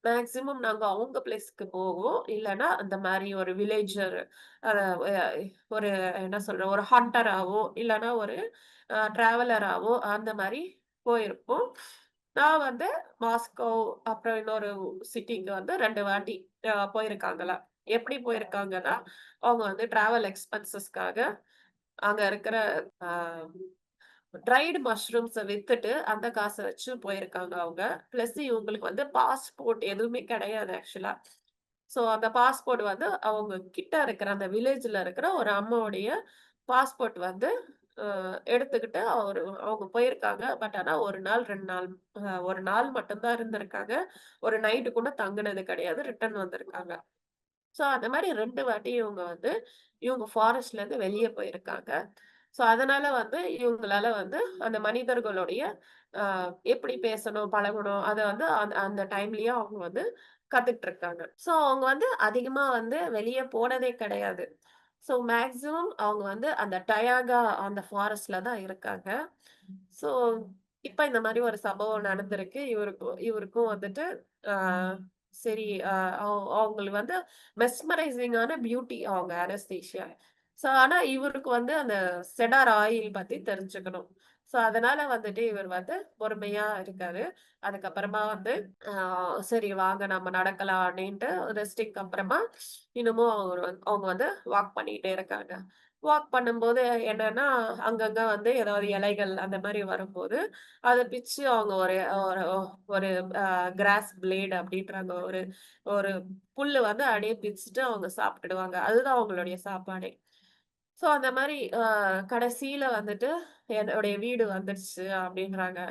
Maximum நாங்க அவங்க பிளேஸ்க்கு போவோம். இல்லன்னா அந்த மாரி ஒரு வில்லேஜர் அ அ ஒரு என்ன சொல்றது, ஒரு ஹண்டராவோ, இல்லன்னா ஒரு டிராவலராவோ அந்த மாரி போயிருப்போம். நான் வந்து மாஸ்கோ, அப்புறம் இன்னொரு சிட்டிக்கு வந்து 2 வாட்டி போயிருக்காங்கலாம். எப்படி போயிருக்காங்கன்னா, அவங்க வந்து டிராவல் எக்ஸ்பென்சஸ்க்காக அங்க இருக்கிற அ ட்ரைடு மஷ்ரூம்ஸ வித்துட்டு, அந்த காச வச்சு போயிருக்காங்க அவங்க. பிளஸ் இவங்களுக்கு வந்து பாஸ்போர்ட் எதுவுமே கிடையாது ஆக்சுவலா. ஸோ அந்த பாஸ்போர்ட் வந்து அவங்க கிட்ட இருக்கிற அந்த வில்லேஜ்ல இருக்கிற ஒரு அம்மாவுடைய பாஸ்போர்ட் வந்து அ எடுத்துக்கிட்டு அவங்க போயிருக்காங்க. பட் ஆனா 1 நாள், 2 நாள் 1 நாள் மட்டும் தான் இருந்திருக்காங்க. ஒரு நைட்டு கூட தங்குனது கிடையாது. ரிட்டர்ன் வந்திருக்காங்க. ஸோ அந்த மாரி 2 வாட்டி இவங்க ஃபாரஸ்ட்லேருந்து வெளிய போயிருக்காங்க. ஸோ அதனால வந்து இவங்களால வந்து அந்த மனிதர்களுடைய அ எப்படி பேசணும், பழகணும் அத வந்து அந்த டைம்லயே அவங்க வந்து கத்துட்டு இருக்காங்க. ஸோ அவங்க வந்து அதிகமா வந்து வெளிய போனதே கிடையாது. ஸோ மேக்ஸிமம் அவங்க வந்து அந்த டயாகா அந்த ஃபாரஸ்ட்ல தான் இருக்காங்க. ஸோ இப்ப இந்த மாரி ஒரு சம்பவம் நடந்திருக்கு. இவருக்கும் வந்துட்டு ஆ சரி அவங்களுக்கு வந்து மெஸ்மரைசிங்கான பியூட்டி அவங்க அனஸ்தேசியா. ஸோ ஆனா இவருக்கு வந்து அந்த செடார் ஆயில் பத்தி தெரிஞ்சுக்கணும். ஸோ அதனால வந்துட்டு இவர் வந்து பொறுமையா இருக்காரு. அதுக்கப்புறமா வந்து ஆ சரி வாங்க நம்ம நடக்கலாம் அப்படின்ட்டு ரெஸ்ட்டுக்கு அப்புறமா இன்னமும் அவங்க வந்து வாக் பண்ணிட்டே இருக்காங்க. வாக் பண்ணும்போது என்னன்னா, அங்கங்க வந்து ஏதாவது இலைகள் அந்த மாரி வரும்போது, அத பிச்சு அவங்க ஒரு ஒரு ஒரு அ கிராஸ் பிளேட் அப்படின்றாங்க. ஒரு ஒரு புல்லு வந்து அப்படியே பிச்சுட்டு அவங்க சாப்பிட்டுடுவாங்க. அதுதான் அவங்களுடைய சாப்பாடே. ஸோ அந்த மாரி கடைசியில வந்துட்டு என்னுடைய வீடு வந்துருச்சு அப்படின்றாங்க.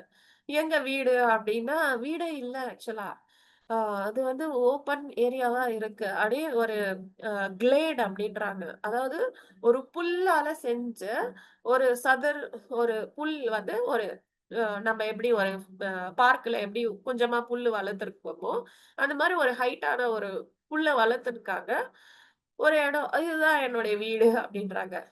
எங்க வீடு அப்படின்னா, வீடே இல்ல ஆக்சுவலா. ஆ அது வந்து ஓப்பன் ஏரியாவா இருக்கு. அப்படியே ஒரு கிளேட் அப்படின்றாங்க. அதாவது ஒரு புல்லால செஞ்ச ஒரு ஒரு புல் வந்து ஒரு நம்ம எப்படி ஒரு பார்க்ல எப்படி கொஞ்சமா புல்லு வளர்த்துருப்போமோ, அந்த மாரி ஒரு ஹைட்டான ஒரு புல்ல வளர்த்துருக்காங்க. ஒரு இடம். இதுதான் என்னுடைய வீடு அப்படின்றாங்க.